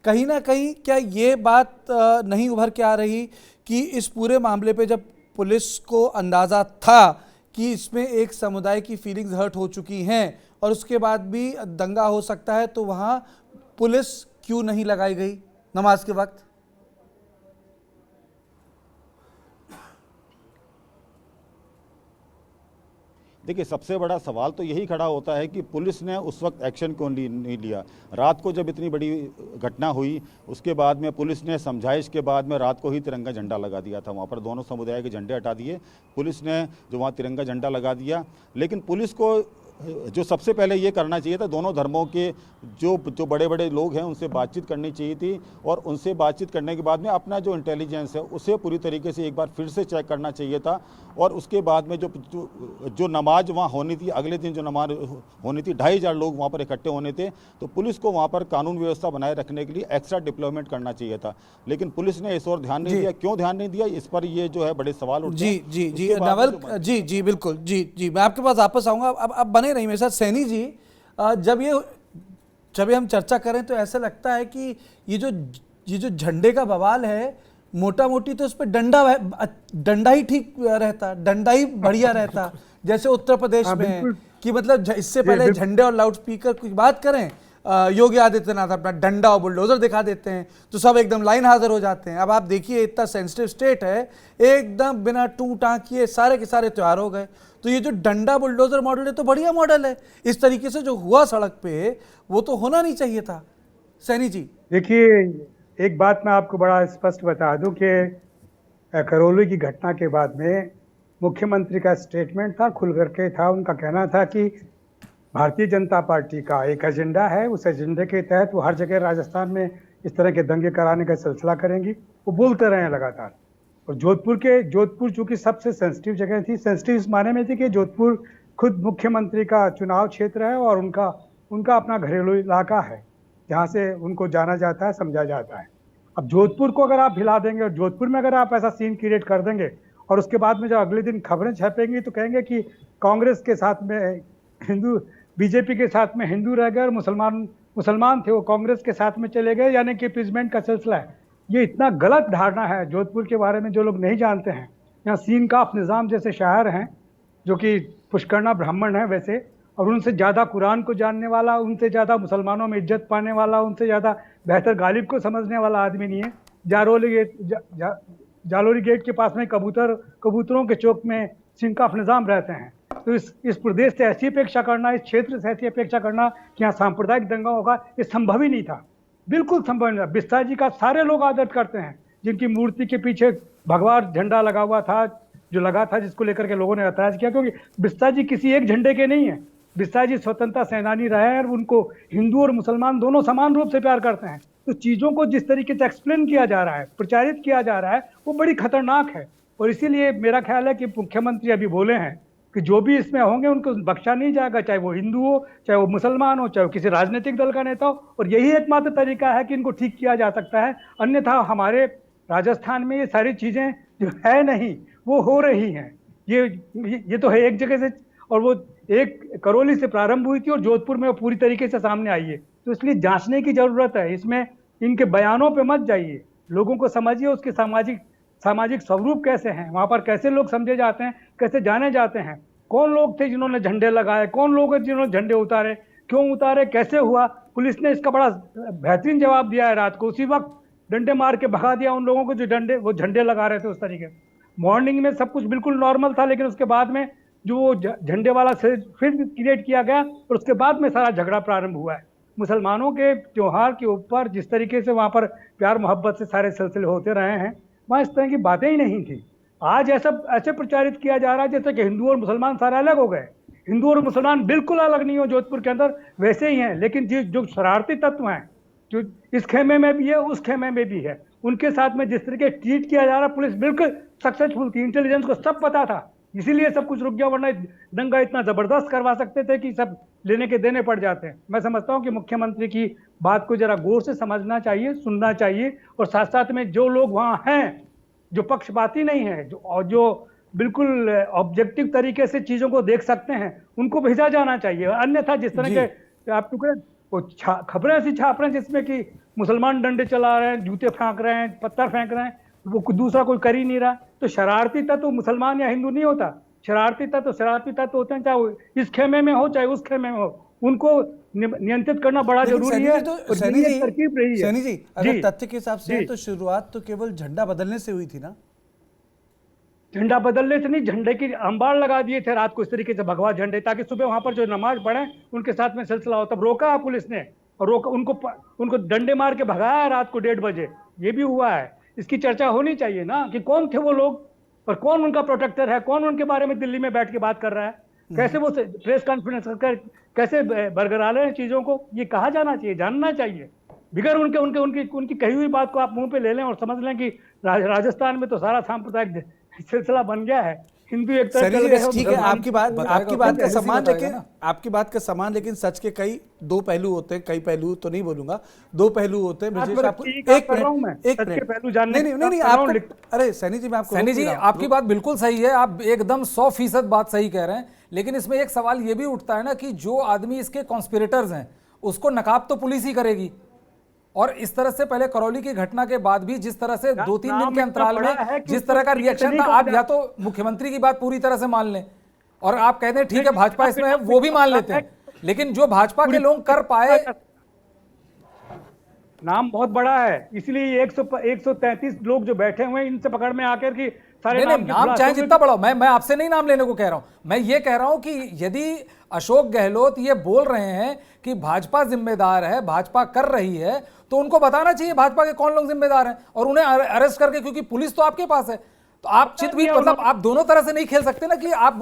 कहीं ना कहीं क्या ये बात नहीं उभर के आ रही कि इस पूरे मामले पे जब पुलिस को अंदाज़ा था कि इसमें एक समुदाय की फीलिंग्स हर्ट हो चुकी हैं और उसके बाद भी दंगा हो सकता है, तो वहाँ पुलिस क्यों नहीं लगाई गई नमाज के वक्त? देखिए, सबसे बड़ा सवाल तो यही खड़ा होता है कि पुलिस ने उस वक्त एक्शन क्यों नहीं लिया। रात को जब इतनी बड़ी घटना हुई, उसके बाद में पुलिस ने समझाइश के बाद में रात को ही तिरंगा झंडा लगा दिया था। वहाँ पर दोनों समुदाय के झंडे हटा दिए पुलिस ने, जो वहाँ तिरंगा झंडा लगा दिया। लेकिन पुलिस को जो सबसे पहले ये करना चाहिए था, दोनों धर्मों के जो बड़े बड़े लोग हैं उनसे बातचीत करनी चाहिए थी, और उनसे बातचीत करने के बाद में अपना जो इंटेलिजेंस है उसे पूरी तरीके से एक बार फिर से चेक करना चाहिए था। और उसके बाद में जो नमाज वहाँ होनी थी, अगले दिन जो नमाज होनी थी, 2500 लोग वहाँ पर इकट्ठे होने थे, तो पुलिस को वहाँ पर कानून व्यवस्था बनाए रखने के लिए एक्स्ट्रा डिप्लॉयमेंट करना चाहिए था। लेकिन पुलिस ने इस ओर ध्यान नहीं दिया। क्यों ध्यान नहीं दिया, इस पर ये जो है बड़े सवाल उठते हैं। जी नवल जी बिल्कुल, जी मैं आपके पास वापस आऊँगा। अब बने रही मेरे साथ सैनी जी। जब हम चर्चा करें तो ऐसा लगता है कि ये जो झंडे का बवाल है, मोटा मोटी तो उस पर डंडा ही ठीक रहता, डंडा ही बढ़िया रहता, जैसे उत्तर प्रदेश में है कि मतलब इससे पहले झंडे और लाउड स्पीकर की बात करें, योगी आदित्यनाथ अपना डंडा और बुलडोजर दिखा देते हैं तो सब एकदम लाइन हाजिर हो जाते हैं। अब आप देखिए, इतना सेंसिटिव स्टेट है, एकदम बिना टू टाँ किए सारे के सारे त्योहार हो गए। तो ये जो डंडा बुलडोजर मॉडल है तो बढ़िया मॉडल है। इस तरीके से जो हुआ सड़क पे, वो तो होना नहीं चाहिए था। सैनी जी देखिए, एक बात मैं आपको बड़ा स्पष्ट बता दूं कि करौली की घटना के बाद में मुख्यमंत्री का स्टेटमेंट था, खुल करके था। उनका कहना था कि भारतीय जनता पार्टी का एक एजेंडा है, उस एजेंडे के तहत वो हर जगह राजस्थान में इस तरह के दंगे कराने का सिलसिला करेंगी। वो बोलते रहे हैं लगातार। और जोधपुर चूंकि सबसे सेंसिटिव जगह थी, सेंसिटिव इस माने में थी कि जोधपुर खुद मुख्यमंत्री का चुनाव क्षेत्र है और उनका अपना घरेलू इलाका है जहाँ से उनको जाना जाता है, समझा जाता है। अब जोधपुर को अगर आप हिला देंगे और जोधपुर में अगर आप ऐसा सीन क्रिएट कर देंगे और उसके बाद में जब अगले दिन खबरें छपेंगी तो कहेंगे कि कांग्रेस के साथ में हिंदू, बीजेपी के साथ में हिंदू रह गए और मुसलमान थे वो कांग्रेस के साथ में चले गए, यानी कि अपीसमेंट का सिलसिला है। ये इतना गलत धारणा है जोधपुर के बारे में जो लोग नहीं जानते हैं। यहाँ सीन काफ निज़ाम जैसे शायर हैं जो कि पुष्करना ब्राह्मण है वैसे, और उनसे ज़्यादा कुरान को जानने वाला, उनसे ज़्यादा मुसलमानों में इज्जत पाने वाला, उनसे ज़्यादा बेहतर गालिब को समझने वाला आदमी नहीं है। जालोरी गेट के पास में कबूतरों के चौक में सिंकाफ निज़ाम रहते हैं। तो इस प्रदेश से ऐसी अपेक्षा करना, इस क्षेत्र से ऐसी अपेक्षा करना कि यहाँ सांप्रदायिक दंगा होगा, ये संभव ही नहीं था, बिल्कुल संभव नहीं था। बिस्सा जी का सारे लोग आदर करते हैं, जिनकी मूर्ति के पीछे भगवा झंडा लगा हुआ था, जो लगा था, जिसको लेकर के लोगों ने ऐतराज किया, क्योंकि बिस्सा जी किसी एक झंडे के नहीं है। बिस्सा जी स्वतंत्रता सेनानी रहे हैं और उनको हिंदू और मुसलमान दोनों समान रूप से प्यार करते हैं। तो चीज़ों को जिस तरीके से एक्सप्लेन किया जा रहा है, प्रचारित किया जा रहा है, वो बड़ी खतरनाक है। और इसीलिए मेरा ख्याल है कि मुख्यमंत्री अभी बोले हैं कि जो भी इसमें होंगे उनको बख्शा नहीं जाएगा, चाहे वो हिंदू हो, चाहे वो मुसलमान हो, चाहे वो किसी राजनीतिक दल का नेता हो। और यही एकमात्र तरीका है कि इनको ठीक किया जा सकता है। अन्यथा हमारे राजस्थान में ये सारी चीज़ें जो है नहीं, वो हो रही हैं। ये तो है एक जगह से, और वो एक करौली से प्रारंभ हुई थी और जोधपुर में वो पूरी तरीके से सामने आई है। तो इसलिए जांचने की जरूरत है। इसमें इनके बयानों पे मत जाइए, लोगों को समझिए उसके सामाजिक स्वरूप कैसे हैं, वहाँ पर कैसे लोग समझे जाते हैं, कैसे जाने जाते हैं, कौन लोग थे जिन्होंने झंडे लगाए, कौन लोग हैं जिन्होंने झंडे उतारे, क्यों उतारे, कैसे हुआ। पुलिस ने इसका बड़ा बेहतरीन जवाब दिया है। रात को उसी वक्त डंडे मार के भगा दिया उन लोगों को जो वो झंडे लगा रहे थे उस तरीके। मॉर्निंग में सब कुछ बिल्कुल नॉर्मल था, लेकिन उसके बाद में जो वो झंडे वाला फिर क्रिएट किया गया और उसके बाद में सारा झगड़ा प्रारंभ हुआ है। मुसलमानों के त्योहार के ऊपर जिस तरीके से वहाँ पर प्यार मोहब्बत से सारे सिलसिले होते रहे हैं, वहाँ इस तरह की बातें ही नहीं थी। आज ऐसे प्रचारित किया जा रहा है जैसे कि हिंदू और मुसलमान सारे अलग हो गए। हिंदू और मुसलमान बिल्कुल अलग नहीं हो जोधपुर के अंदर, वैसे ही हैं। लेकिन जो शरारती तत्व हैं, जो इस खेमे में भी है उस खेमे में भी है, उनके साथ में जिस तरीके ट्रीट किया जा रहा है, पुलिस बिल्कुल सक्सेसफुल थी, इंटेलिजेंस को सब पता था, इसीलिए सब कुछ रुक गया। वरना दंगा इतना जबरदस्त करवा सकते थे कि सब लेने के देने पड़ जाते हैं। मैं समझता हूं कि मुख्यमंत्री की बात को जरा गौर से समझना चाहिए, सुनना चाहिए, और साथ साथ में जो लोग वहां हैं जो पक्षपाती नहीं है, जो बिल्कुल ऑब्जेक्टिव तरीके से चीजों को देख सकते हैं, उनको भेजा जाना चाहिए। अन्यथा जिस तरह के आप टुकड़े खबरें ऐसी छाप रहे हैं जिसमें कि मुसलमान डंडे चला रहे हैं, जूते फेंक रहे हैं, पत्थर फेंक रहे हैं, वो दूसरा कोई कर ही नहीं रहा। तो शरारती तत्व मुसलमान या हिंदू नहीं होता, शरारती तत्व होते हैं, चाहे वो इस खेमे में हो चाहे उस खेमे में हो, उनको नियंत्रित करना बड़ा लेकिन जरूरी सैनी है। जी, तो और सैनी ये जी, तरकीब रही है। सैनी जी, अगर जी, तथ्य के हिसाब से है जी। तो शुरुआत तो केवल झंडा बदलने से हुई थी ना। झंडा बदलने से नहीं, झंडे की अंबार लगा दिए थे रात को इस तरीके से भगवा झंडे, ताकि सुबह वहां पर जो नमाज पढ़े उनके साथ में सिलसिला हो। तब रोका पुलिस ने, और रोका उनको डंडे मार के भगाया रात को 1:30 बजे। ये भी हुआ है। इसकी चर्चा होनी चाहिए ना कि कौन थे वो लोग और कौन उनका प्रोटेक्टर है, कौन उनके बारे में दिल्ली में बैठ के बात कर रहा है, कैसे वो प्रेस कॉन्फ्रेंस कर कैसे बरकरार रहे हैं चीजों को। ये कहा जाना चाहिए, जानना चाहिए। बिगर उनके उनके उनकी उनकी कही हुई बात को आप मुंह पे ले लें और समझ लें कि राजस्थान में तो सारा सांप्रदायिक सिलसिला बन गया है। हिंदू एक तरफ सैनी चल जी, रहे हैं, ठीक है, मुसलमान आपकी बात का सम्मान, लेकिन आपकी बात का सम्मान, लेकिन सच के कई दो पहलू होते हैं, कई पहलू तो नहीं बोलूंगा, दो पहलू होते हैं। ब्रजेश, आपको एक पहलू जानने नहीं, आपको, अरे सैनी जी, मैं आपको, सैनी जी, आपकी बात बिल्कुल सही है, आप एकदम 100% बात सही कह रहे हैं। लेकिन इसमें एक सवाल ये भी उठता है ना कि जो आदमी इसके कॉन्स्पिरेटर्स हैं उसको नकाब तो पुलिस ही करेगी। और इस तरह से पहले करौली की घटना के बाद भी जिस तरह से 2-3 दिन के अंतराल में जिस तरह का रिएक्शन था, आप या तो मुख्यमंत्री की बात पूरी तरह से मान लें और आप कहते हैं ठीक है भाजपा इसमें है, वो भी मान लेते हैं, लेकिन जो भाजपा के लोग कर पाए, नाम बहुत बड़ा है, इसलिए 133 लोग जो बैठे हुए हैं इनसे पकड़ में आकर की सारे नाम चाहे जितना बड़ा हो, मैं आपसे नहीं नाम लेने को कह रहा हूं। मैं ये कह रहा हूं कि यदि अशोक गहलोत ये बोल रहे हैं कि भाजपा जिम्मेदार है, भाजपा कर रही है, तो उनको बताना चाहिए भाजपा के कौन लोग जिम्मेदार हैं और उन्हें अरेस्ट करके, क्योंकि पुलिस तो आपके पास है। तो आप चित भी, मतलब आप दोनों तरह से नहीं खेल सकते ना कि आप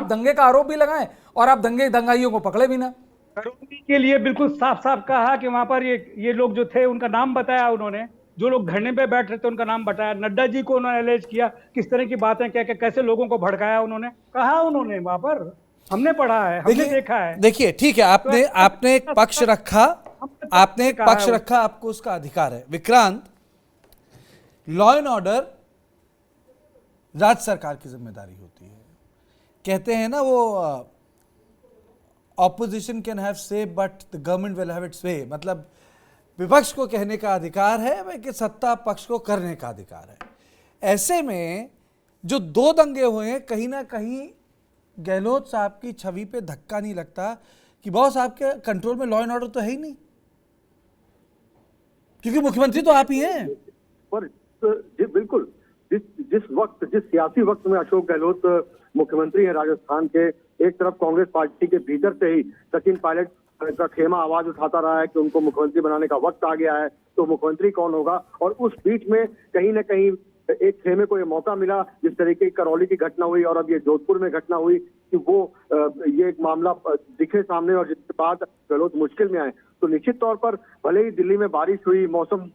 दंगे का आरोप भी लगाएं और आप दंगाइयों को पकड़े भी ना। करौली के लिए बिल्कुल साफ साफ कहा कि वहां पर ये लोग जो थे उनका नाम बताया उन्होंने, जो लोग धरने पे बैठ रहे थे उनका नाम बताया, नड्डा जी को उन्होंने एलेज किया, किस तरह की बातें क्या कैसे लोगों को भड़काया उन्होंने कहा, उन्होंने वहां पर हमने पढ़ा है, हमने देखा है। देखिए, ठीक है, आपने एक पक्ष रखा, आपने एक पक्ष रखा, आपको उसका अधिकार है। विक्रांत, लॉ एंड ऑर्डर राज्य सरकार की जिम्मेदारी होती है। कहते हैं ना वो, opposition can have say but the government will have its way, मतलब विपक्ष को कहने का अधिकार है कि सत्ता पक्ष को करने का अधिकार है। ऐसे में जो 2 दंगे हुए हैं, कहीं ना कहीं गहलोत साहब की छवि पे धक्का नहीं लगता कि बॉस आपके कंट्रोल में लॉ एंड ऑर्डर तो है ही नहीं, क्योंकि मुख्यमंत्री तो आप ही हैं। पर जी बिल्कुल, जिस सियासी वक्त में अशोक गहलोत मुख्यमंत्री है राजस्थान के, एक तरफ कांग्रेस पार्टी के भीतर से ही सचिन पायलट का खेमा आवाज उठाता रहा है कि उनको मुख्यमंत्री बनाने का वक्त आ गया है, तो मुख्यमंत्री कौन होगा। और उस बीच में कहीं ना कहीं एक खेमे को ये मौका मिला, जिस तरीके की करौली की घटना हुई और अब ये जोधपुर में घटना हुई, कि वो ये एक मामला दिखे सामने और जिसके बाद गहलोत मुश्किल में आए। तो निश्चित तौर पर भले ही दिल्ली में बारिश हुई, मौसम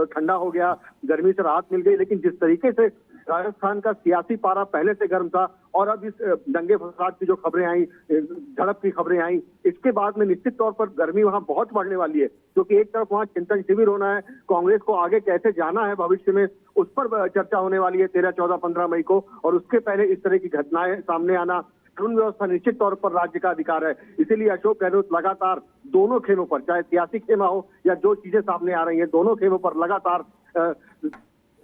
ठंडा हो गया, गर्मी से राहत मिल गई, लेकिन जिस तरीके से राजस्थान का सियासी पारा पहले से गर्म था और अब इस दंगे फसाद की जो खबरें आई, झड़प की खबरें आई, इसके बाद में निश्चित तौर पर गर्मी वहां बहुत बढ़ने वाली है, क्योंकि एक तरफ वहां चिंतन शिविर होना है, कांग्रेस को आगे कैसे जाना है भविष्य में, उस पर चर्चा होने वाली है 13, 14, 15 मई को। और उसके पहले इस तरह की घटनाएं सामने आना, कानून व्यवस्था निश्चित तौर पर राज्य का अधिकार है। इसीलिए अशोक गहलोत लगातार दोनों खेमों पर, चाहे सियासी खेमा हो या जो चीजें सामने आ रही हैं, दोनों खेमों पर लगातार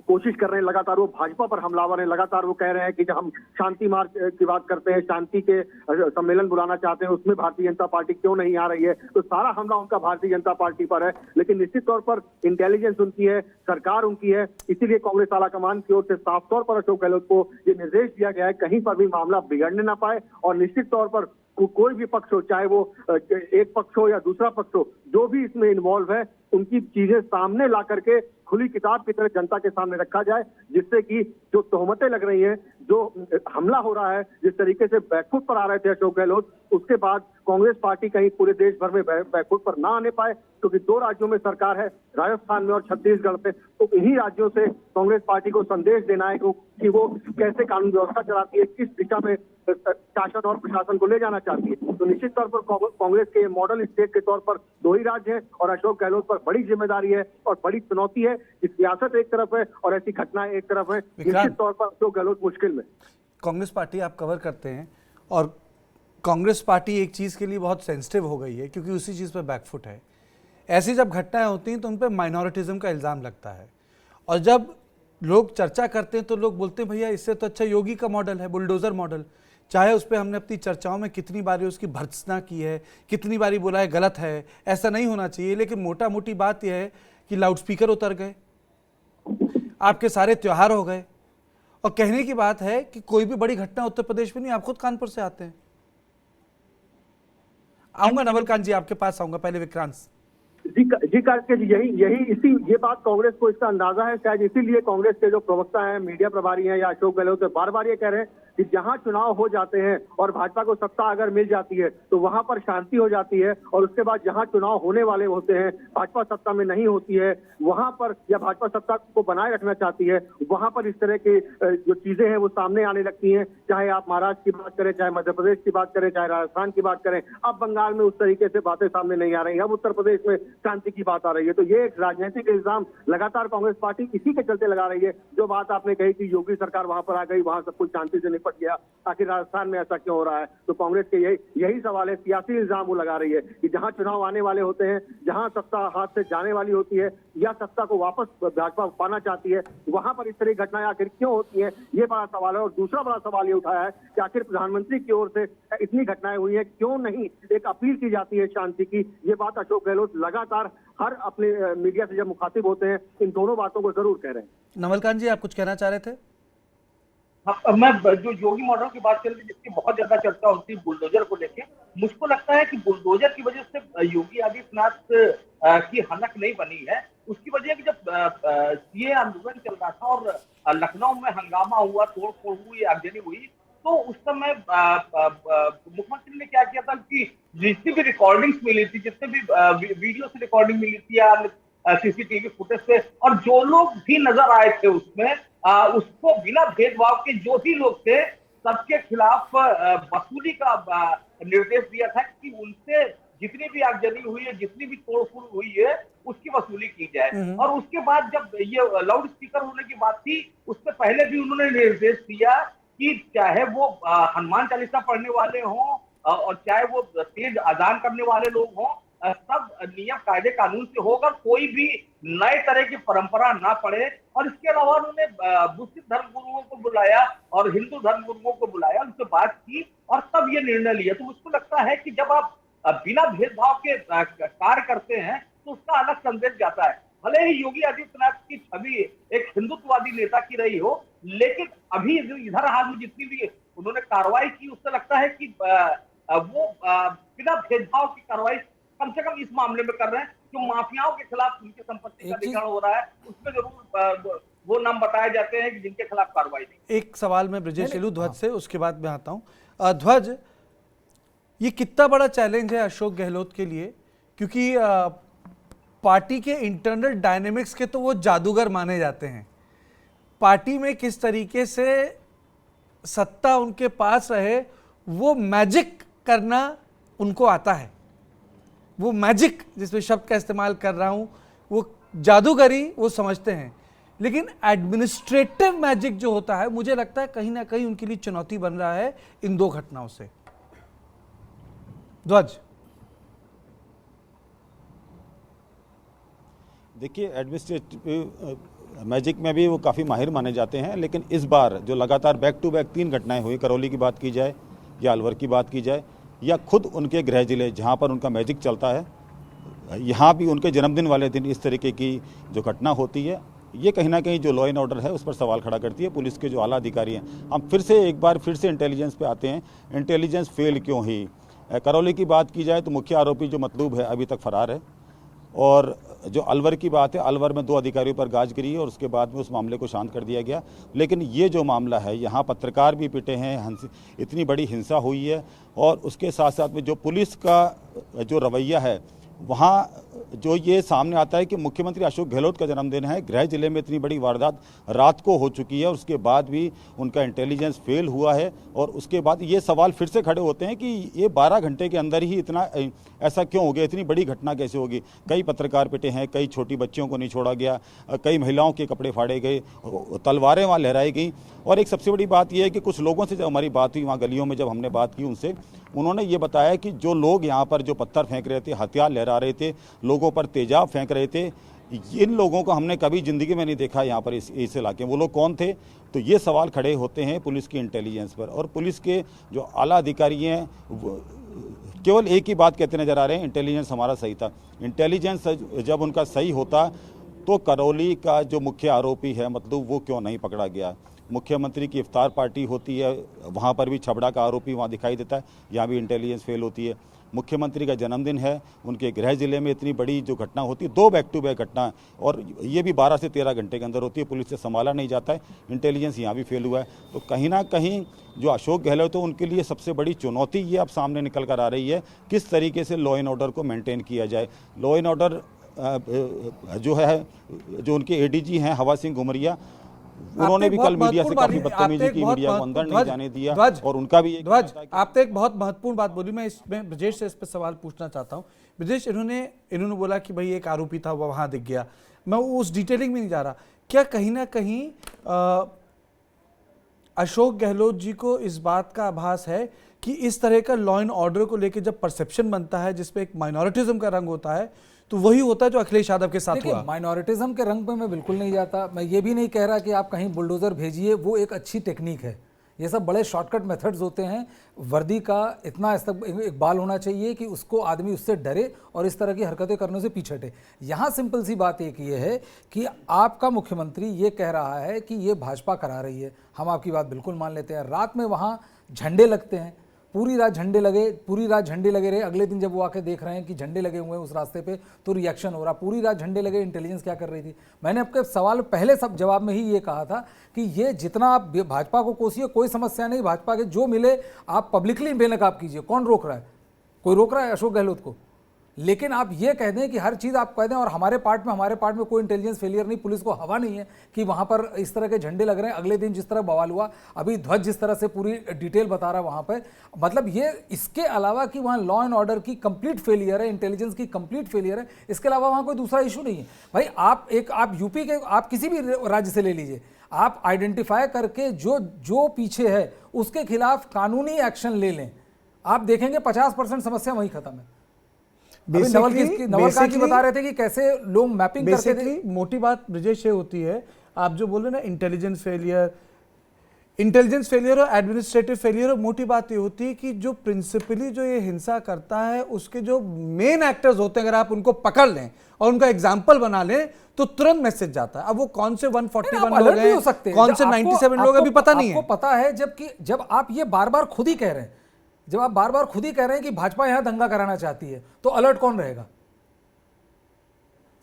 कोशिश कर रहे हैं। लगातार वो भाजपा पर हमलावर हैं, लगातार वो कह रहे हैं कि जब हम शांति मार्च की बात करते हैं, शांति के सम्मेलन बुलाना चाहते हैं, उसमें भारतीय जनता पार्टी क्यों नहीं आ रही है, तो सारा हमला उनका भारतीय जनता पार्टी पर है। लेकिन निश्चित तौर पर इंटेलिजेंस उनकी है, सरकार उनकी है, इसीलिए कांग्रेस आला कमान की ओर से साफ तौर पर अशोक गहलोत को ये निर्देश दिया गया है कहीं पर भी मामला बिगड़ने ना पाए। और निश्चित तौर पर कोई भी पक्ष हो, चाहे वो एक पक्ष हो या दूसरा पक्ष हो, जो भी इसमें इन्वॉल्व है, उनकी चीजें सामने ला करके खुली किताब की तरह जनता के सामने रखा जाए, जिससे कि जो तोहमतें लग रही हैं, जो हमला हो रहा है, जिस तरीके से बैकफुट पर आ रहे थे अशोक गहलोत, उसके बाद कांग्रेस पार्टी कहीं पूरे देश भर में बैकफुट पर ना आने पाए, क्योंकि 2 राज्यों में सरकार है, राजस्थान में और छत्तीसगढ़ में। तो इन्हीं राज्यों से कांग्रेस पार्टी को संदेश देना है कि वो कैसे कानून व्यवस्था चलाती है, किस दिशा में शासन और प्रशासन को ले जाना चाहती है। तो निश्चित तौर पर कांग्रेस के मॉडल स्टेट के तौर पर 2 ही राज्य हैं और अशोक गहलोत पर बड़ी जिम्मेदारी है और बड़ी चुनौती है कि सियासत एक तरफ है और ऐसी घटनाएं एक तरफ है। निश्चित तौर पर अशोक गहलोत मुश्किल में। कांग्रेस पार्टी आप कवर करते हैं और कांग्रेस पार्टी एक चीज के लिए बहुत सेंसिटिव हो गई है, क्योंकि उसी चीज पर बैकफुट है। ऐसी जब घटनाएं होती हैं तो उन पर माइनॉरिटिज्म का इल्ज़ाम लगता है, और जब लोग चर्चा करते हैं तो लोग बोलते हैं भैया इससे तो अच्छा योगी का मॉडल है, बुलडोज़र मॉडल। चाहे उस पर हमने अपनी चर्चाओं में कितनी बारी उसकी भर्त्सना की है, कितनी बारी बोला है गलत है, ऐसा नहीं होना चाहिए, लेकिन मोटा मोटी बात यह है कि लाउडस्पीकर उतर गए, आपके सारे त्योहार हो गए, और कहने की बात है कि कोई भी बड़ी घटना उत्तर प्रदेश में नहीं। आप खुद कानपुर से आते हैं। आऊंगा नवलकांत जी, आपके पास आऊंगा, पहले विक्रांत। जी कार्तिक जी, ये बात कांग्रेस को इसका अंदाजा है, शायद इसीलिए कांग्रेस के जो प्रवक्ता हैं, मीडिया प्रभारी हैं या अशोक गहलोत बार बार ये कह रहे हैं कि जहां चुनाव हो जाते हैं और भाजपा को सत्ता अगर मिल जाती है तो वहां पर शांति हो जाती है, और उसके बाद जहां चुनाव होने वाले होते हैं, भाजपा सत्ता में नहीं होती है, वहां पर या भाजपा सत्ता को बनाए रखना चाहती है, वहां पर इस तरह के जो चीजें हैं वो सामने आने लगती हैं। चाहे आप महाराष्ट्र की बात करें, चाहे मध्य प्रदेश की बात करें, चाहे राजस्थान की बात करें, अब बंगाल में उस तरीके से बातें सामने नहीं आ रही हैं, अब उत्तर प्रदेश में शांति की बात आ रही है। तो ये एक राजनीतिक इल्जाम लगातार कांग्रेस पार्टी इसी के चलते लगा रही है। जो बात आपने कही कि योगी सरकार वहां पर आ गई, वहां सब कुछ शांति से निपट गया, आखिर राजस्थान में ऐसा क्यों हो रहा है? तो कांग्रेस के यही सवाल है, सियासी इल्जाम वो लगा रही है कि जहां चुनाव आने वाले होते हैं, जहां सत्ता हाथ से जाने वाली होती है या सत्ता को वापस भाजपा पाना चाहती है, वहां पर इस तरह की घटनाएं आखिर क्यों होती है, ये बड़ा सवाल है। और दूसरा बड़ा सवाल ये उठाया है कि आखिर प्रधानमंत्री की ओर से इतनी घटनाएं हुई है, क्यों नहीं एक अपील की जाती है शांति की? ये बात अशोक गहलोत लगातार हर अपने मीडिया से जब मुखातिब होते हैं इन दोनों बातों को जरूर कह रहे हैं। नवलकांत जी, आप कुछ कहना चाह रहे थे? हाँ, मैं जो योगी मॉडल की बात चल रही है, जिसकी बहुत ज्यादा चर्चा होती है बुलडोजर को लेके, मुझको लगता है कि बुलडोजर की वजह से योगी आदित्यनाथ की हलक नहीं बनी है। उसकी वजह कि जब सीए आंदोलन चल रहा था और लखनऊ में हंगामा हुआ, तोड़ फोड़ हुई, आगजनी हुई, तो उस समय मुख्यमंत्री ने क्या किया था कि जितनी भी रिकॉर्डिंग्स मिली थी, जितने भी वीडियो से रिकॉर्डिंग मिली थी या सीसीटीवी फुटेज से, और जो लोग भी नजर आए थे उसमें, उसको बिना भेदभाव के जो भी लोग थे सबके खिलाफ वसूली का निर्देश दिया था कि उनसे जितनी भी आगजनी हुई है, जितनी भी तोड़फोड़ हुई है, उसकी वसूली की जाए। और उसके बाद जब ये लाउड स्पीकर होने की बात थी, उससे पहले भी उन्होंने निर्देश दिया कि चाहे वो हनुमान चालीसा पढ़ने वाले हों और चाहे वो तेज अजान करने वाले लोग हों, सब नियम कायदे कानून से होगा, कोई भी नए तरह की परंपरा ना पड़े। और इसके अलावा उन्होंने मुस्लिम धर्म गुरुओं को बुलाया और हिंदू धर्म गुरुओं को बुलाया, उनसे बात की और तब ये निर्णय लिया। तो मुझको लगता है कि जब आप बिना भेदभाव के कार्य करते हैं तो उसका अलग संदेश जाता है। भले ही योगी आदित्यनाथ की छवि एक हिंदुत्ववादी नेता की रही हो, लेकिन अभी इधर हाल में जितनी भी उन्होंने कार्रवाई की, उससे लगता है कि वो बिना भेदभाव की कार्रवाई कम से कम इस मामले में कर रहे हैं। जो माफियाओं के खिलाफ उनकी संपत्ति का अधिग्रहण हो रहा है, उसमें जरूर वो नाम बताए जाते हैं कि जिनके खिलाफ कार्रवाई नहीं। एक सवाल मैं ब्रजेश ले लूं ध्वज से, उसके बाद मैं आता हूं। ध्वज, ये कितना बड़ा चैलेंज है अशोक गहलोत के लिए, क्योंकि पार्टी के इंटरनल डायनेमिक्स के तो वो जादूगर माने जाते हैं। पार्टी में किस तरीके से सत्ता उनके पास रहे, वो मैजिक करना उनको आता है। वो मैजिक, जिसमें शब्द का इस्तेमाल कर रहा हूं, वो जादूगरी वो समझते हैं। लेकिन एडमिनिस्ट्रेटिव मैजिक जो होता है, मुझे लगता है कहीं ना कहीं उनके लिए चुनौती बन रहा है इन दो घटनाओं से। ध्वज, देखिए, एडमिनिस्ट्रेटिव मैजिक में भी वो काफ़ी माहिर माने जाते हैं, लेकिन इस बार जो लगातार बैक टू बैक 3 घटनाएं हुई, करौली की बात की जाए या अलवर की बात की जाए या खुद उनके गृह जिले जहां पर उनका मैजिक चलता है, यहाँ भी उनके जन्मदिन वाले दिन इस तरीके की जो घटना होती है, ये कहीं ना कहीं जो लॉ एंड ऑर्डर है उस पर सवाल खड़ा करती है। पुलिस के जो आला अधिकारी हैं, हम एक बार फिर से इंटेलिजेंस पे आते हैं। इंटेलिजेंस फेल क्यों हुई? करौली की बात की जाए तो मुख्य आरोपी जो मतलूब है अभी तक फरार है, और जो अलवर की बात है, अलवर में 2 अधिकारियों पर गाज गिरी है और उसके बाद में उस मामले को शांत कर दिया गया। लेकिन ये जो मामला है, यहाँ पत्रकार भी पिटे हैं, इतनी बड़ी हिंसा हुई है, और उसके साथ साथ में जो पुलिस का जो रवैया है, वहाँ जो ये सामने आता है कि मुख्यमंत्री अशोक गहलोत का जन्मदिन है, गृह जिले में इतनी बड़ी वारदात रात को हो चुकी है और उसके बाद भी उनका इंटेलिजेंस फेल हुआ है। और उसके बाद ये सवाल फिर से खड़े होते हैं कि ये 12 घंटे के अंदर ही इतना ऐसा क्यों हो गया, इतनी बड़ी घटना कैसे होगी? कई पत्रकार पिटे हैं, कई छोटी बच्चियों को नहीं छोड़ा गया, कई महिलाओं के कपड़े फाड़े गए, तलवारें वहाँ लहराई गई। और एक सबसे बड़ी बात यह है कि कुछ लोगों से जब हमारी बात हुई, वहाँ गलियों में जब हमने बात की उनसे, उन्होंने ये बताया कि जो लोग यहाँ पर जो पत्थर फेंक रहे थे, हथियार लहरा रहे थे, लोगों पर तेजाब फेंक रहे थे। इन लोगों को हमने कभी ज़िंदगी में नहीं देखा यहाँ पर इस इलाके में। वो लोग कौन थे? तो ये सवाल खड़े होते हैं पुलिस की इंटेलिजेंस पर, और पुलिस के जो आला अधिकारी हैं केवल एक ही बात कहते नजर आ रहे हैं, इंटेलिजेंस हमारा सही था। इंटेलिजेंस जब उनका सही होता तो करौली का जो मुख्य आरोपी है मतलब वो क्यों नहीं पकड़ा गया? मुख्यमंत्री की इफ्तार पार्टी होती है, वहाँ पर भी छबड़ा का आरोपी वहाँ दिखाई देता है, यहाँ भी इंटेलिजेंस फेल होती है। मुख्यमंत्री का जन्मदिन है, उनके गृह जिले में इतनी बड़ी जो घटना होती है, 2 बैक टू बैक घटना, और ये भी 12 से 13 घंटे के अंदर होती है, पुलिस से संभाला नहीं जाता है, इंटेलिजेंस यहाँ भी फेल हुआ है। तो कहीं ना कहीं जो अशोक गहलोत है उनके लिए सबसे बड़ी चुनौती ये अब सामने निकल कर आ रही है, किस तरीके से लॉ एंड ऑर्डर को मेंटेन किया जाए। लॉ एंड ऑर्डर जो है, जो उनके एडीजी हैं हवा सिंह घुमरिया, उन्होंने भी कल मीडिया से काफी बदतमीजी की, मीडिया को अंदर नहीं जाने दिया, और उनका भी ध्वज, आपने एक बहुत महत्वपूर्ण बात बोली। मैं इसमें ब्रजेश से इस पर सवाल पूछना चाहता हूँ। ब्रजेश, इन्होंने बोला कि भाई एक आरोपी था वो वहां दिख गया, मैं उस डिटेलिंग में नहीं जा रहा। क्या कहीं ना कहीं अशोक गहलोत जी को इस बात का आभास है कि इस तरह का लॉ एंड ऑर्डर को लेकर जब परसेप्शन बनता है जिसपे एक माइनॉरिटिज्म का रंग होता है, तो वही होता है जो अखिलेश यादव के साथ हुआ? माइनॉरिटिज्म के रंग पे मैं बिल्कुल नहीं जाता। मैं ये भी नहीं कह रहा कि आप कहीं बुलडोजर भेजिए, वो एक अच्छी टेक्निक है। ये सब बड़े शॉर्टकट मेथड्स होते हैं। वर्दी का इतना इकबाल होना चाहिए कि उसको आदमी उससे डरे और इस तरह की हरकतें करने से पीछे हटे। यहाँ सिंपल सी बात एक ये है कि आपका मुख्यमंत्री ये कह रहा है कि ये भाजपा करा रही है, हम आपकी बात बिल्कुल मान लेते हैं। रात में वहाँ झंडे लगते हैं, पूरी रात झंडे लगे रहे। अगले दिन जब वो आके देख रहे हैं कि झंडे लगे हुए हैं उस रास्ते पे, तो रिएक्शन हो रहा। पूरी रात झंडे लगे, इंटेलिजेंस क्या कर रही थी? मैंने आपके सवाल पहले सब जवाब में ही ये कहा था कि ये जितना आप भाजपा को कोसिए कोई समस्या नहीं, भाजपा के जो मिले आप पब्लिकली बेनकाब कीजिए, कौन रोक रहा है? कोई रोक रहा है अशोक गहलोत को? लेकिन आप ये कह दें कि हर चीज़ आप कह दें, और हमारे पार्ट में कोई इंटेलिजेंस फेलियर नहीं, पुलिस को हवा नहीं है कि वहाँ पर इस तरह के झंडे लग रहे हैं। अगले दिन जिस तरह बवाल हुआ, अभी ध्वज जिस तरह से पूरी डिटेल बता रहा है वहाँ पर, मतलब ये इसके अलावा कि वहाँ लॉ एंड ऑर्डर की कंप्लीट फेलियर है, इंटेलिजेंस की कंप्लीट फेलियर है, इसके अलावा वहाँ कोई दूसरा इशू नहीं है। भाई आप यूपी के, आप किसी भी राज्य से ले लीजिए, आप आइडेंटिफाई करके जो पीछे है उसके खिलाफ कानूनी एक्शन ले लें, आप देखेंगे 50% समस्या वहीं खत्म है। नवल की बता रहे थे कि कैसे लोग मैपिंग करते थे। मोटी बात ब्रजेश ये होती है, आप जो बोल रहे ना इंटेलिजेंस फेलियर और एडमिनिस्ट्रेटिव फेलियर, मोटी बात ये होती है कि जो प्रिंसिपली जो ये हिंसा करता है उसके जो मेन एक्टर्स होते हैं, अगर आप उनको पकड़ लें और उनका एग्जाम्पल बना लें तो तुरंत मैसेज जाता है। अब वो कौन से 141 लोग हैं, कौन से 97 लोग अभी पता नहीं है। आपको पता है, जब आप ये बार बार खुद ही कह रहे हैं, जब आप बार बार खुद ही कह रहे हैं कि भाजपा यहां दंगा कराना चाहती है, तो अलर्ट कौन रहेगा?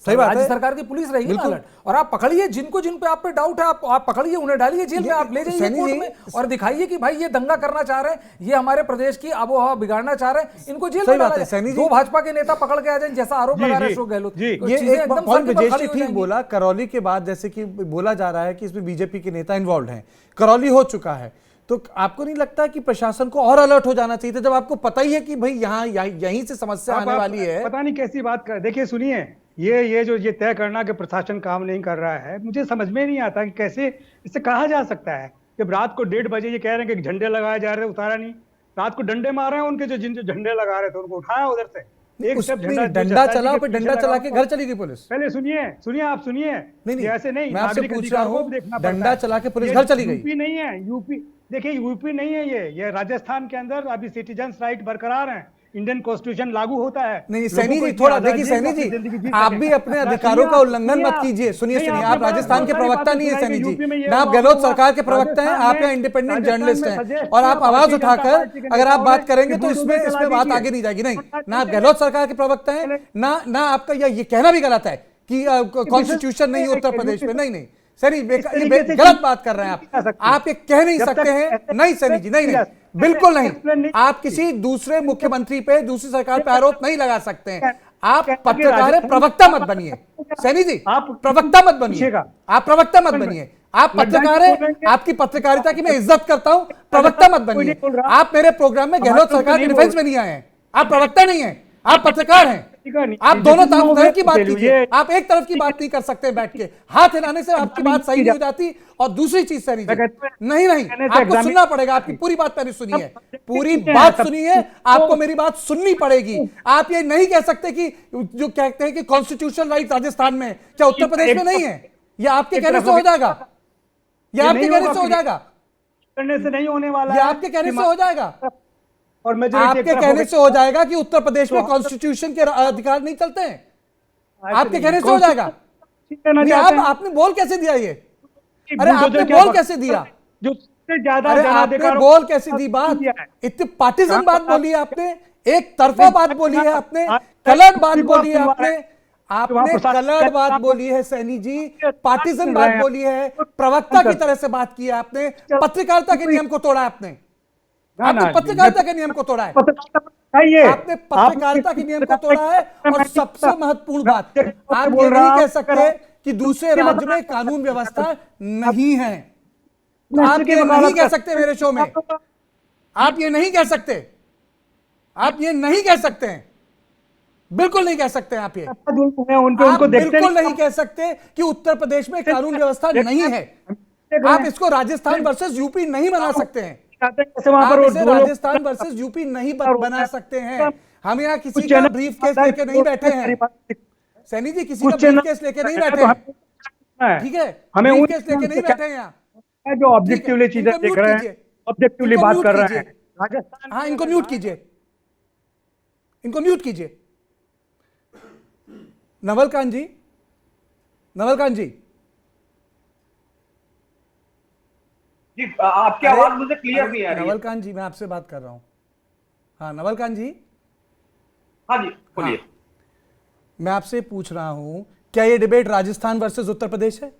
सही बात है, राज्य सरकार की पुलिस रहेगी ना अलर्ट। और आप पकड़िए जिन पे आप पे डाउट है, आप पकड़िए, उन्हें डालिए जेल में, आप ले जाइए कोर्ट में और दिखाइए कि भाई ये दंगा करना चाह रहे हैं, ये हमारे प्रदेश की आबोहवा बिगाड़ना चाह रहे हैं, इनको जेल में डाला जाए। 2 भाजपा के नेता पकड़ के आ जाए जैसा आरोप लगा रहे हैं अशोक गहलोत। ये एक पॉइंट ठीक बोला। करौली के बाद जैसे कि बोला जा रहा है कि इसमें बीजेपी के नेता इन्वॉल्व हैं, करौली हो चुका है, तो आपको नहीं लगता कि प्रशासन को और अलर्ट हो जाना चाहिए था, जब आपको पता ही है कि भाई यहाँ यहीं से समस्या आने वाली है? पता नहीं कैसी बात कर, देखिए सुनिए, ये तय करना कि प्रशासन काम नहीं कर रहा है, मुझे समझ में नहीं आता कि कैसे इसे कहा जा सकता है। जब रात को 1:30 बजे ये कह रहे हैं कि झंडे लगाए जा रहे हैं, उतारा नहीं, रात को डंडे मार रहे हैं उनके जो झंडे लगा रहे थे उनको उठाया उधर से, एक स्टेप डंडा चला, फिर डंडा चला के घर चली गई पुलिस। पहले सुनिए आप सुनिए, नहीं ऐसे नहीं, मैं आपसे पूछ रहा हूँ, डंडा चला के पुलिस घर चली गई। यूपी नहीं है, यूपी देखिए, यूपी नहीं है ये राजस्थान के अंदर अभी सिटीजन्स राइट बरकरार हैं, इंडियन कॉन्स्टिट्यूशन लागू होता है। नहीं सैनी जी, थोड़ा देखिए सैनी जी, आप भी अपने अधिकारों का उल्लंघन मत कीजिए। सुनिए, आप राजस्थान के प्रवक्ता नहीं है सैनी जी, ना आप गहलोत सरकार के प्रवक्ता हैं, आप यहाँ इंडिपेंडेंट जर्नलिस्ट हैं, और आप आवाज उठाकर अगर आप बात करेंगे तो इसमें बात आगे नहीं जाएगी। नहीं, ना आप गहलोत सरकार के प्रवक्ता हैं, ना आपका ये कहना भी गलत है कि कॉन्स्टिट्यूशन नहीं उत्तर प्रदेश में। नहीं सैनी, गलत बात कर रहे हैं आप ये कह नहीं सकते हैं। नहीं सैनी जी, नहीं बिल्कुल नहीं, आप किसी दूसरे मुख्यमंत्री पे, दूसरी सरकार पे आरोप नहीं लगा सकते हैं। आप पत्रकार हैं, प्रवक्ता मत बनिए सैनी जी, प्रवक्ता मत बनिए, आप प्रवक्ता मत बनिए। आप पत्रकार हैं, आपकी पत्रकारिता की मैं इज्जत करता हूं, प्रवक्ता मत बनिए। आप मेरे प्रोग्राम में गहलोत सरकार के डिफेंस में नहीं आए हैं, आप प्रवक्ता नहीं हैं, आप पत्रकार हैं, आप दोनों तरफ की बात कीजिए, आप एक तरफ की बात नहीं कर सकते बैठ के। हाथ हिलाने से आपकी बात सही नहीं हो जाती। और दूसरी चीज सर, नहीं आपको सुनना पड़ेगा। आपकी पूरी बात मैंने सुनी है, पूरी बात सुनी है, आपको मेरी बात सुननी पड़ेगी। आप ये नहीं कह सकते कि जो कहते हैं कि कॉन्स्टिट्यूशनल राइट राजस्थान में, क्या उत्तर प्रदेश में नहीं है? ये आपके कहने से हो जाएगा, ये आपके कहने से हो जाएगा, करने से नहीं होने वाला ये आपके कहने से हो जाएगा, और आपके कहने से हो जाएगा कि उत्तर प्रदेश में कॉन्स्टिट्यूशन के अधिकार नहीं चलते हैं। आपके कहने से हो जाएगा। आपने बोल कैसे दिया ये? अरे आपने बोल कैसे दिया? जो ज्यादा अरे आपने बोल कैसे दी बात? इतनी पार्टीजन बात बोली है आपने, एक तरफा बात बोली है आपने, कलर्ड बात बोली है आपने कलर्ड बात बोली है सैनी जी, पार्टीजन बात बोली है, प्रवक्ता की तरह से बात की है आपने, पत्रकारिता के नियम को तोड़ा है आपने पत्रकारिता के नियम को तोड़ा है, आपने पत्रकारिता के नियम को तोड़ा है। और सबसे महत्वपूर्ण बात, आप ये नहीं कह सकते कि दूसरे राज्य में कानून व्यवस्था नहीं है। आप ये नहीं कह सकते मेरे शो में, आप ये नहीं कह सकते, आप ये नहीं कह सकते हैं, बिल्कुल नहीं कह सकते आप ये। आप बिल्कुल नहीं कह सकते कि उत्तर प्रदेश में कानून व्यवस्था नहीं है। आप इसको राजस्थान वर्सेस यूपी नहीं बना सकते हैं, आप इसे राजस्थान वर्सेस यूपी नहीं बना सकते हैं। हम यहाँ किसी का ब्रीफ केस लेके नहीं बैठे हैं सैनी जी, किसी का ब्रीफ केस लेके नहीं बैठे हैं, ठीक है? हमें ब्रीफ केस लेके नहीं बैठे हैं यहाँ, जो ऑब्जेक्टिवली चीजें देख रहे हैं, ऑब्जेक्टिवली बात कर रहे हैं। राजस्थान, हाँ, इनको म्यूट कीजिए, इनको म्यूट कीजिए। नवलकांत जी, नवलकांत जी, जी आपकी आवाज मुझे क्लियर नहीं आ रही है। नवलकांत जी, मैं आपसे बात कर रहा हूं। हाँ नवलकांत जी, हाँ जी बोलिए। हाँ, मैं आपसे पूछ रहा हूं, क्या ये डिबेट राजस्थान वर्सेस उत्तर प्रदेश है?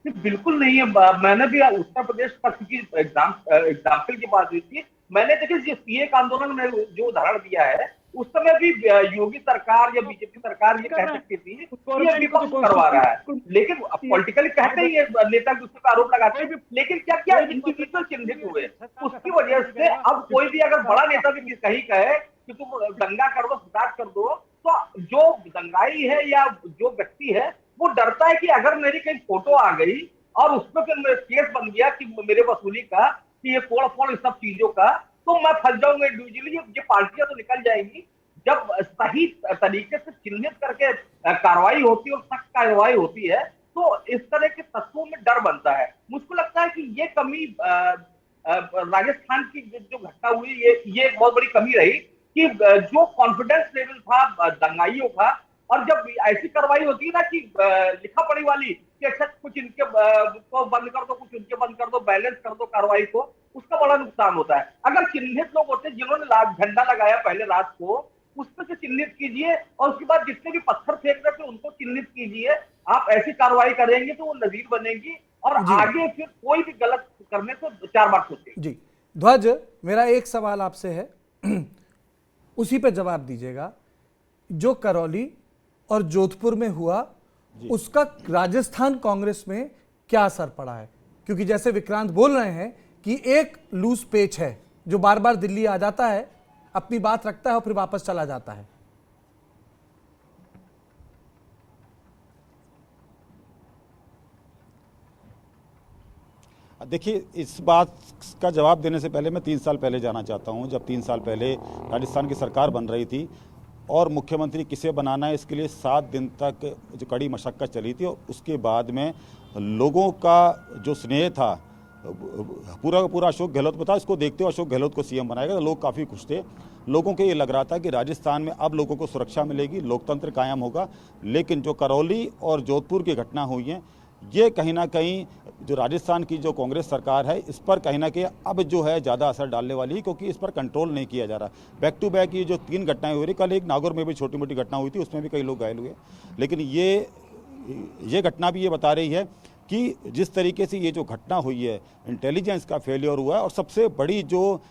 बिल्कुल नहीं है। मैंने भी उत्तर प्रदेश पक्ष की एग्जाम्पल की बात हुई थी। मैंने देखिए जिस सीए का आंदोलन में जो उदाहरण दिया है, उस समय भी योगी सरकार या बीजेपी सरकार ये कह सकती थी कि ये विपक्ष करवा रहा है, लेकिन पॉलिटिकली कहते ही नेता दूसरे का आरोप लगाते हैं, लेकिन क्या क्या इंडिविजुअल चिन्हित हुए, उसकी वजह से अब कोई भी अगर बड़ा नेता भी कहीं कहे कि तुम दंगा कर दो, फसाद कर दो, तो जो दंगाई है या जो व्यक्ति है वो डरता है कि अगर मेरी कहीं फोटो आ गई और उसमें फिर केस बन गया कि मेरे वसूली का, कि ये फोड़ इस सब चीजों का, तो मैं फंस जाऊंगा इंडिविजुअली। ये पार्टियां तो निकल जाएंगी। जब सही तरीके से चिन्हित करके कार्रवाई होती है और सख्त कार्रवाई होती है, तो इस तरह के तत्वों में डर बनता है। मुझको लगता है कि ये कमी राजस्थान की जो घटना हुई, ये एक बहुत बड़ी कमी रही कि जो कॉन्फिडेंस लेवल था दंगाइयों का, और जब ऐसी कार्रवाई होती है ना कि लिखा पढ़ी वाली कि अच्छा कुछ इनके को बंद कर दो, कुछ इनके बंद कर दो, बैलेंस कर दो कार्रवाई को, उसका बड़ा नुकसान होता है। अगर चिन्हित लोग होते जिन्होंने झंडा लगाया पहले रात को, उसमें से चिन्हित कीजिए, और उसके बाद जितने भी पत्थर फेंक रहे थे उनको चिन्हित कीजिए। आप ऐसी कार्रवाई करेंगे तो वो नजीर बनेगी, और आगे फिर कोई भी गलत करने से 4 बार सोचेंगे। जी ध्वज, मेरा एक सवाल आपसे है, उसी पे जवाब दीजिएगा। जो करौली और जोधपुर में हुआ, उसका राजस्थान कांग्रेस में क्या असर पड़ा है? क्योंकि जैसे विक्रांत बोल रहे हैं कि एक लूज पेच है जो बार बार दिल्ली आ जाता है, अपनी बात रखता है और फिर वापस चला जाता है। देखिए, इस बात का जवाब देने से पहले मैं 3 साल पहले जाना चाहता हूं, जब 3 साल पहले राजस्थान की सरकार बन रही थी और मुख्यमंत्री किसे बनाना है इसके लिए 7 दिन तक जो कड़ी मशक्कत चली थी, और उसके बाद में लोगों का जो स्नेह था, पूरा का पूरा अशोक गहलोत पर था। इसको देखते हुए अशोक गहलोत को सीएम बनाएगा, तो लोग काफ़ी खुश थे। लोगों को ये लग रहा था कि राजस्थान में अब लोगों को सुरक्षा मिलेगी, लोकतंत्र कायम होगा। लेकिन जो करौली और जोधपुर की घटना हुई है, ये कहीं ना कहीं जो राजस्थान की जो कांग्रेस सरकार है, इस पर कहीं ना कहीं अब जो है ज़्यादा असर डालने वाली है, क्योंकि इस पर कंट्रोल नहीं किया जा रहा। बैक टू बैक ये जो 3 घटनाएं हो रही, कल एक नागौर में भी छोटी मोटी घटना हुई थी, उसमें भी कई लोग घायल हुए। लेकिन ये घटना भी ये बता रही है कि जिस तरीके से ये जो घटना हुई है, इंटेलिजेंस का फेलियर हुआ है। और सबसे बड़ी जो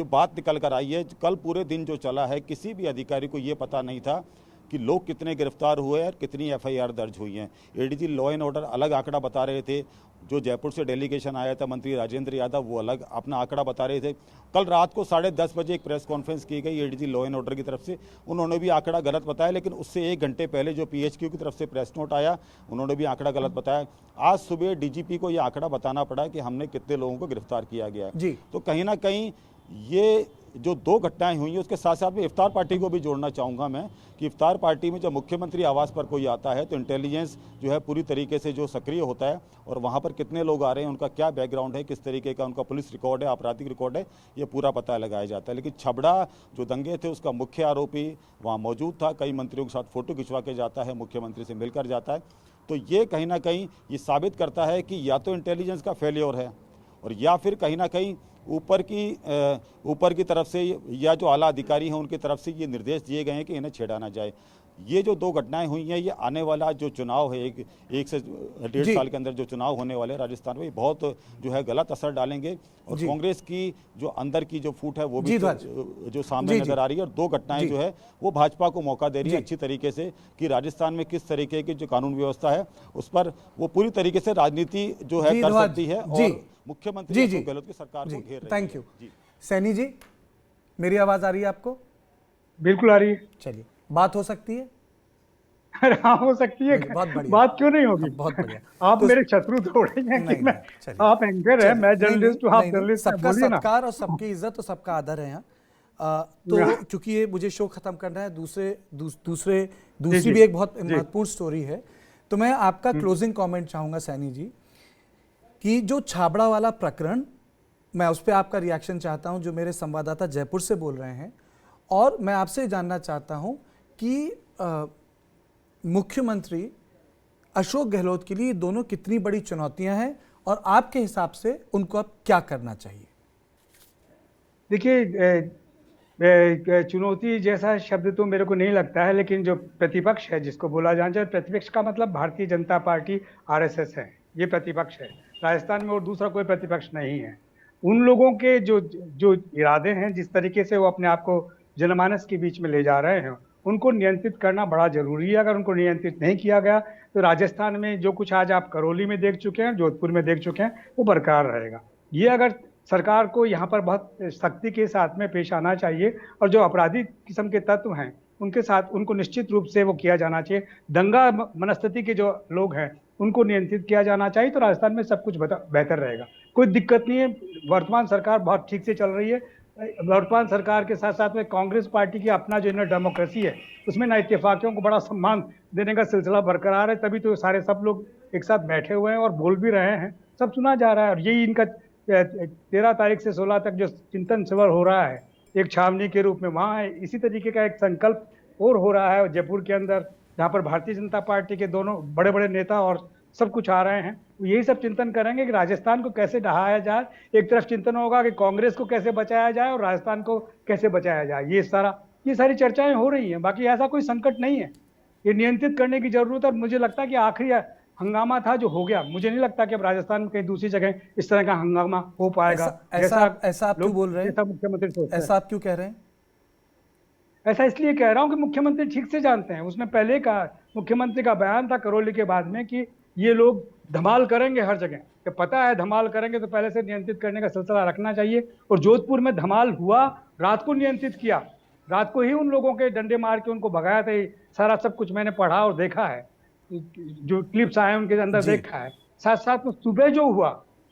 बात निकल कर आई है, कल पूरे दिन जो चला है, किसी भी अधिकारी को ये पता नहीं था कि लोग कितने गिरफ्तार हुए और कितनी एफआईआर दर्ज हुई हैं। एडीजी लॉ एंड ऑर्डर अलग आंकड़ा बता रहे थे, जो जयपुर से डेलीगेशन आया था मंत्री राजेंद्र यादव वो अलग अपना आंकड़ा बता रहे थे। कल रात को 10:30 बजे एक प्रेस कॉन्फ्रेंस की गई एडीजी लॉ एंड ऑर्डर की तरफ से, उन्होंने भी आंकड़ा गलत बताया, लेकिन उससे 1 घंटे पहले जो पीएचक्यू की तरफ से प्रेस नोट आया उन्होंने भी आंकड़ा गलत बताया। आज सुबह डीजीपी को ये आंकड़ा बताना पड़ा कि हमने कितने लोगों को गिरफ्तार किया गया। तो कहीं ना कहीं ये जो 2 घटनाएं हुई हैं, उसके साथ साथ में इफ्तार पार्टी को भी जोड़ना चाहूँगा मैं कि इफ्तार पार्टी में जब मुख्यमंत्री आवास पर कोई आता है तो इंटेलिजेंस जो है पूरी तरीके से जो सक्रिय होता है, और वहाँ पर कितने लोग आ रहे हैं, उनका क्या बैकग्राउंड है, किस तरीके का उनका पुलिस रिकॉर्ड है, आपराधिक रिकॉर्ड है, ये पूरा पता लगाया जाता है। लेकिन छबड़ा जो दंगे थे उसका मुख्य आरोपी वहाँ मौजूद था, कई मंत्रियों के साथ फोटो खिंचवा के जाता है, मुख्यमंत्री से मिलकर जाता है। तो ये कहीं ना कहीं ये साबित करता है कि या तो इंटेलिजेंस का फेलियर है और या फिर कहीं ना कहीं ऊपर की तरफ से या जो आला अधिकारी हैं उनकी तरफ से ये निर्देश दिए गए हैं कि इन्हें छेड़ा ना जाए। ये जो 2 घटनाएं हुई हैं, ये आने वाला जो चुनाव है, एक से 1.5 साल के अंदर जो चुनाव होने वाले हैं राजस्थान में, बहुत जो है गलत असर डालेंगे और कांग्रेस की जो अंदर की जो फूट है वो भी जो सामने नजर आ रही है। और 2 घटनाएं जो है वो भाजपा को मौका दे रही है अच्छी तरीके से कि राजस्थान में किस तरीके की जो कानून व्यवस्था है उस पर वो पूरी तरीके से राजनीति जो है कर सकती है और मुख्यमंत्री अशोक गहलोत की सरकार को घेर रही है। Thank you. सैनी जी, मेरी आवाज आ रही है आपको? बिल्कुल आ रही है। चलिए, बात हो सकती है? अरे हाँ, हो सकती है। बहुत बढ़िया। बात क्यों नहीं होगी? बहुत बढ़िया। आप मेरे शत्रु थोड़े हैं कि मैं, आप एंकर हैं, मैं जर्नलिस्ट हूँ, आप जर्नलिस्ट। सबका सत्कार और सबकी इज्जत और सबका आदर है यहाँ। तो चूंकि ये मुझे शो खत्म करना है, दूसरी भी एक बहुत महत्वपूर्ण स्टोरी है, तो मैं आपका क्लोजिंग कमेंट चाहूंगा सैनी जी कि जो छाबड़ा वाला प्रकरण, मैं उस पर आपका रिएक्शन चाहता हूं, जो मेरे संवाददाता जयपुर से बोल रहे हैं, और मैं आपसे जानना चाहता हूं कि मुख्यमंत्री अशोक गहलोत के लिए दोनों कितनी बड़ी चुनौतियां हैं और आपके हिसाब से उनको अब क्या करना चाहिए? देखिए, चुनौती जैसा शब्द तो मेरे को नहीं लगता है, लेकिन जो प्रतिपक्ष है जिसको बोला जाना चाहिए, प्रतिपक्ष का मतलब भारतीय जनता पार्टी आरएसएस है, ये प्रतिपक्ष है राजस्थान में, और दूसरा कोई प्रतिपक्ष नहीं है। उन लोगों के जो इरादे हैं, जिस तरीके से वो अपने आप को जनमानस के बीच में ले जा रहे हैं, उनको नियंत्रित करना बड़ा जरूरी है। अगर उनको नियंत्रित नहीं किया गया तो राजस्थान में जो कुछ आज आप करौली में देख चुके हैं, जोधपुर में देख चुके हैं, वो बरकरार रहेगा। ये अगर सरकार को यहाँ पर बहुत सख्ती के साथ में पेश आना चाहिए, और जो अपराधी किस्म के तत्व हैं उनके साथ उनको निश्चित रूप से वो किया जाना चाहिए। दंगा मनस्थिति के जो लोग हैं उनको नियंत्रित किया जाना चाहिए, तो राजस्थान में सब कुछ बेहतर रहेगा। कोई दिक्कत नहीं है, वर्तमान सरकार बहुत ठीक से चल रही है। वर्तमान सरकार के साथ साथ में कांग्रेस पार्टी की अपना जो इनर डेमोक्रेसी है, उसमें ना इत्तेफाकियों को बड़ा सम्मान देने का सिलसिला बरकरार है, तभी तो सब लोग एक साथ बैठे हुए हैं और बोल भी रहे हैं, सब सुना जा रहा है। और यही इनका 13 तारीख से 16 तक जो चिंतन शिविर हो रहा है एक छावनी के रूप में, वहाँ है इसी तरीके का एक संकल्प और हो रहा है जयपुर के अंदर, जहाँ पर भारतीय जनता पार्टी के दोनों बड़े बड़े नेता और सब कुछ आ रहे हैं। यही सब चिंतन करेंगे कि राजस्थान को कैसे ढहाया जाए। एक तरफ चिंतन होगा कि कांग्रेस को कैसे बचाया जाए और राजस्थान को कैसे बचाया जाए। ये सारी चर्चाएं हो रही हैं। बाकी ऐसा कोई संकट नहीं है, ये नियंत्रित करने की जरूरत है। मुझे लगता है कि आखिरी हंगामा था जो हो गया, मुझे नहीं लगता कि अब राजस्थान में कहीं दूसरी जगह इस तरह का हंगामा हो पाएगा। ऐसा आप क्यों बोल रहे हैं? मुख्यमंत्री ऐसा आप क्यों कह रहे हैं? ऐसा इसलिए कह रहा हूं कि मुख्यमंत्री ठीक से जानते हैं। उसने पहले कहा, मुख्यमंत्री का बयान था करौली के बाद में कि ये लोग धमाल करेंगे हर जगह, कि पता है धमाल करेंगे, तो पहले से नियंत्रित करने का सिलसिला रखना चाहिए। और जोधपुर में धमाल हुआ, रात को नियंत्रित किया, रात को ही उन लोगों के डंडे मार के उनको भगाया था। सारा सब कुछ मैंने पढ़ा और देखा है, जो क्लिप्स आए उनके अंदर देखा है। साथ साथ में सुबह जो हुआ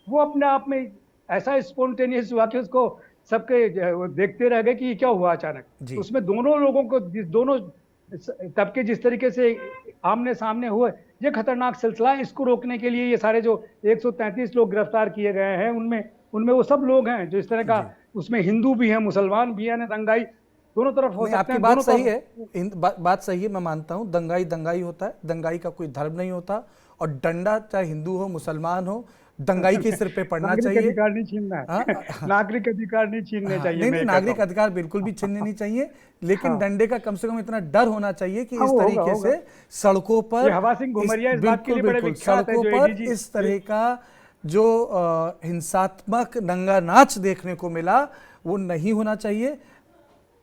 वो अपने आप में ऐसा स्पॉन्टेनियस हुआ कि उसको सबके देखते रह गए कि ये क्या हुआ अचानक। उसमें दोनों लोगों को, दोनों तबके जिस तरीके से आमने सामने हुए, ये खतरनाक सिलसिला है। इसको रोकने के लिए ये सारे जो 133 लोग गिरफ्तार किए गए हैं, उनमें वो सब लोग हैं जो इस तरह का, उसमें हिंदू भी हैं, मुसलमान भी हैं, दंगाई दोनों तरफ हो सकते हैं। आपकी बात सही है, बात सही है, मैं मानता हूं। दंगाई होता है, दंगाई का कोई धर्म नहीं होता, और डंडा चाहे हिंदू हो मुसलमान हो, दंगाई के सिर पे पड़ना चाहिए। अधिकार नहीं छीनना है, नागरिक अधिकार नहीं छीनने चाहिए। नहीं, नागरिक अधिकार बिल्कुल भी छीनने नहीं चाहिए, लेकिन डंडे का कम से कम इतना डर होना चाहिए कि इस तरीके से सड़कों पर, हवा सिंह घुमरिया इस बात के लिए बड़े विख्यात है, सड़कों पर इस तरह का जो हिंसात्मक नंगा नाच देखने को मिला, वो नहीं होना चाहिए।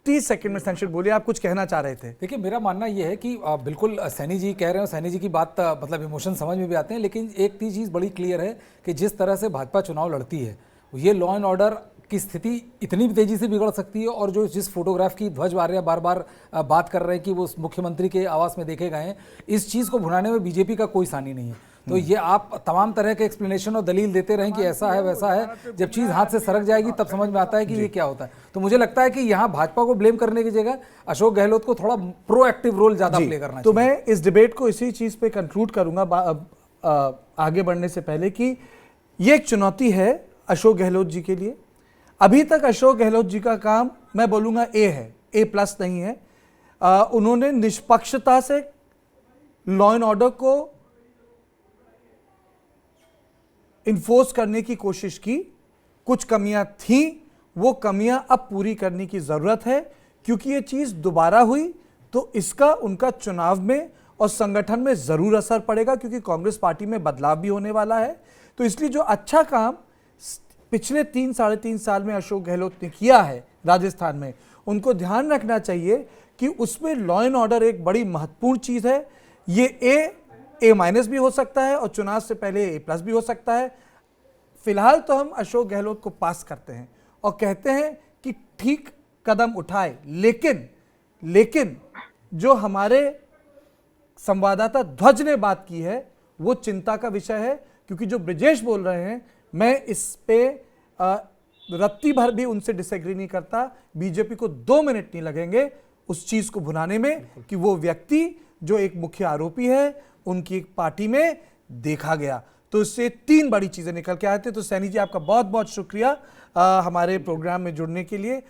30 सेकंड में संक्षिप्त बोलिए, आप कुछ कहना चाह रहे थे। देखिए, मेरा मानना यह है कि बिल्कुल सैनी जी कह रहे हैं, सैनी जी की बात मतलब इमोशन समझ में भी आते हैं, लेकिन एक चीज़ बड़ी क्लियर है कि जिस तरह से भाजपा चुनाव लड़ती है, ये लॉ एंड ऑर्डर की स्थिति इतनी तेजी से बिगड़ सकती है। और जो जिस फोटोग्राफ की ध्वज वार्या बार बार बात कर रहे हैं कि वो मुख्यमंत्री के आवास में देखे गए हैं, इस चीज़ को भुनाने में बीजेपी का कोई सानी नहीं है। तो ये आप तमाम तरह के एक्सप्लेनेशन और दलील देते रहें कि ऐसा है वैसा है, जब चीज़ हाथ से सरक जाएगी तब समझ में आता है कि ये क्या होता है। तो मुझे लगता है कि यहाँ भाजपा को ब्लेम करने की जगह अशोक गहलोत को थोड़ा प्रोएक्टिव रोल ज़्यादा प्ले करना चाहिए। तो मैं इस डिबेट को इसी चीज़ पे कंक्लूड करूंगा आगे बढ़ने से पहले कि ये एक चुनौती है अशोक गहलोत जी के लिए। अभी तक अशोक गहलोत जी का काम मैं बोलूँगा ए है, A+ नहीं है। उन्होंने निष्पक्षता से लॉ एंड ऑर्डर को इन्फोर्स करने की कोशिश की। कुछ कमियां थी, वो कमियां अब पूरी करने की ज़रूरत है, क्योंकि ये चीज़ दोबारा हुई तो इसका उनका चुनाव में और संगठन में ज़रूर असर पड़ेगा, क्योंकि कांग्रेस पार्टी में बदलाव भी होने वाला है। तो इसलिए जो अच्छा काम पिछले 3-3.5 साल में अशोक गहलोत ने किया है राजस्थान में, उनको ध्यान रखना चाहिए कि उसमें लॉ एंड ऑर्डर एक बड़ी महत्वपूर्ण चीज़ है। ये A- भी हो सकता है और चुनाव से पहले A+ भी हो सकता है। फिलहाल तो हम अशोक गहलोत को पास करते हैं और कहते हैं कि ठीक कदम उठाए, लेकिन जो हमारे संवाददाता ध्वज ने बात की है वो चिंता का विषय है, क्योंकि जो ब्रिजेश बोल रहे हैं, मैं इस पे रत्ती भर भी उनसे डिसएग्री नहीं करता। बीजेपी को 2 मिनट नहीं लगेंगे उस चीज को भुनाने में कि वो व्यक्ति जो एक मुख्य आरोपी है उनकी एक पार्टी में देखा गया। तो इससे 3 बड़ी चीजें निकल के आते। तो सैनी जी, आपका बहुत बहुत शुक्रिया हमारे प्रोग्राम में जुड़ने के लिए।